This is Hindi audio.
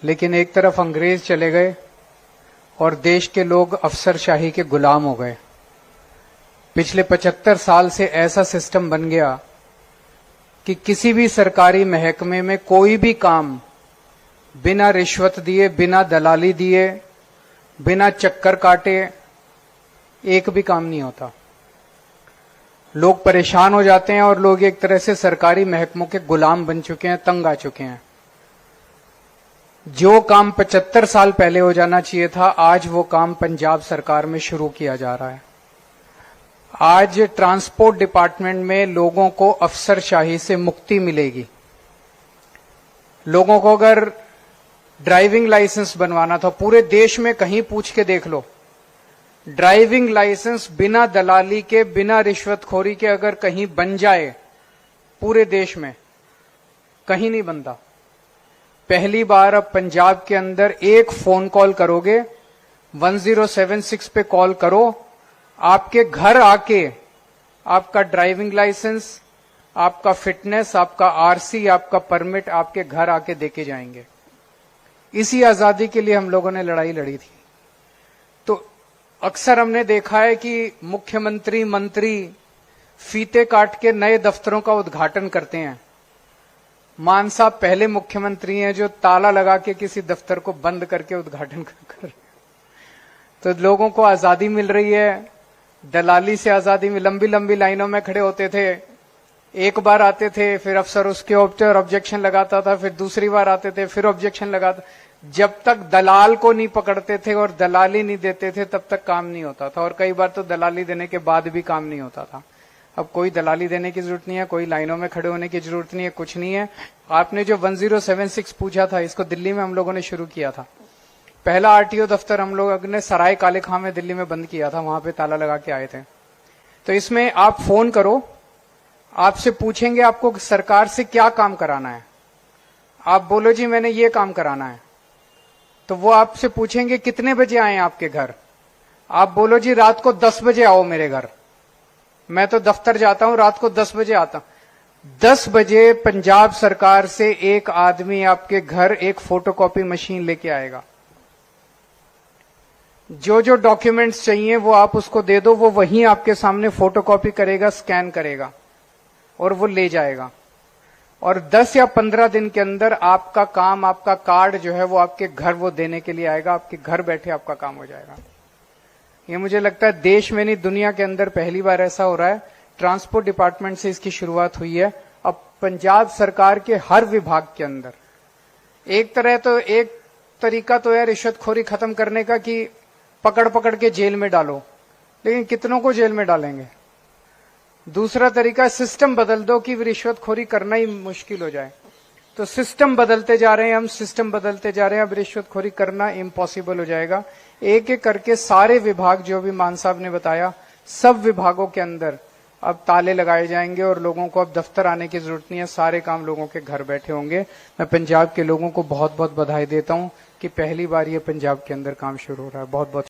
लेकिन एक तरफ अंग्रेज चले गए और देश के लोग अफसरशाही के गुलाम हो गए। पिछले 75 साल से ऐसा सिस्टम बन गया कि किसी भी सरकारी महकमे में कोई भी काम बिना रिश्वत दिए, बिना दलाली दिए, बिना चक्कर काटे एक भी काम नहीं होता। लोग परेशान हो जाते हैं और लोग एक तरह से सरकारी महकमों के गुलाम बन चुके हैं, तंग आ चुके हैं। जो काम 75 साल पहले हो जाना चाहिए था, आज वो काम पंजाब सरकार में शुरू किया जा रहा है। आज ट्रांसपोर्ट डिपार्टमेंट में लोगों को अफसरशाही से मुक्ति मिलेगी। लोगों को अगर ड्राइविंग लाइसेंस बनवाना था, पूरे देश में कहीं पूछ के देख लो, ड्राइविंग लाइसेंस बिना दलाली के, बिना रिश्वतखोरी के अगर कहीं बन जाए, पूरे देश में कहीं नहीं बनता। पहली बार अब पंजाब के अंदर एक फोन कॉल करोगे, 1076 पे कॉल करो, आपके घर आके आपका ड्राइविंग लाइसेंस, आपका फिटनेस, आपका आरसी, आपका परमिट आपके घर आके देके जाएंगे। इसी आजादी के लिए हम लोगों ने लड़ाई लड़ी थी। तो अक्सर हमने देखा है कि मुख्यमंत्री, मंत्री फीते काट के नए दफ्तरों का उद्घाटन करते हैं। मान साहब पहले मुख्यमंत्री हैं जो ताला लगा के किसी दफ्तर को बंद करके उद्घाटन कर। तो लोगों को आजादी मिल रही है, दलाली से आजादी में। लंबी लंबी लाइनों में खड़े होते थे, एक बार आते थे, फिर अफसर उसके ऊपर ऑब्जेक्शन लगाता था, फिर दूसरी बार आते थे, फिर ऑब्जेक्शन लगाता। जब तक दलाल को नहीं पकड़ते थे और दलाली नहीं देते थे, तब तक काम नहीं होता था। और कई बार तो दलाली देने के बाद भी काम नहीं होता था। अब कोई दलाली देने की जरूरत नहीं है, कोई लाइनों में खड़े होने की जरूरत नहीं है, कुछ नहीं है। आपने जो 1076 पूछा था, इसको दिल्ली में हम लोगों ने शुरू किया था। पहला आरटीओ दफ्तर हम लोगों ने सराय काले खां में दिल्ली में बंद किया था, वहां पे ताला लगा के आए थे। तो इसमें आप फोन करो, आपसे पूछेंगे आपको सरकार से क्या काम कराना है। आप बोलो जी मैंने ये काम कराना है, तो वो आपसे पूछेंगे कितने बजे आए आपके घर। आप बोलो जी रात को 10 बजे आओ मेरे घर, मैं तो दफ्तर जाता हूं, रात को 10 बजे आता हूं। 10 बजे पंजाब सरकार से एक आदमी आपके घर एक फोटोकॉपी मशीन लेके आएगा। जो जो डॉक्यूमेंट्स चाहिए वो आप उसको दे दो, वो वहीं आपके सामने फोटोकॉपी करेगा, स्कैन करेगा और वो ले जाएगा। और 10 या 15 दिन के अंदर आपका काम, आपका कार्ड जो है वो आपके घर वो देने के लिए आएगा। आपके घर बैठे आपका काम हो जाएगा। ये मुझे लगता है देश में नहीं, दुनिया के अंदर पहली बार ऐसा हो रहा है। ट्रांसपोर्ट डिपार्टमेंट से इसकी शुरुआत हुई है। अब पंजाब सरकार के हर विभाग के अंदर एक तरीका तो है रिश्वतखोरी खत्म करने का कि पकड़ पकड़ के जेल में डालो, लेकिन कितनों को जेल में डालेंगे। दूसरा तरीका सिस्टम बदल दो कि रिश्वतखोरी करना ही मुश्किल हो जाए। तो सिस्टम बदलते जा रहे हैं, हम सिस्टम बदलते जा रहे हैं, अब रिश्वतखोरी करना इम्पॉसिबल हो जाएगा। एक एक करके सारे विभाग, जो भी मान साहब ने बताया, सब विभागों के अंदर अब ताले लगाए जाएंगे और लोगों को अब दफ्तर आने की जरूरत नहीं है, सारे काम लोगों के घर बैठे होंगे। मैं पंजाब के लोगों को बहुत बहुत बधाई देता हूं कि पहली बार ये पंजाब के अंदर काम शुरू हो रहा है। बहुत बहुत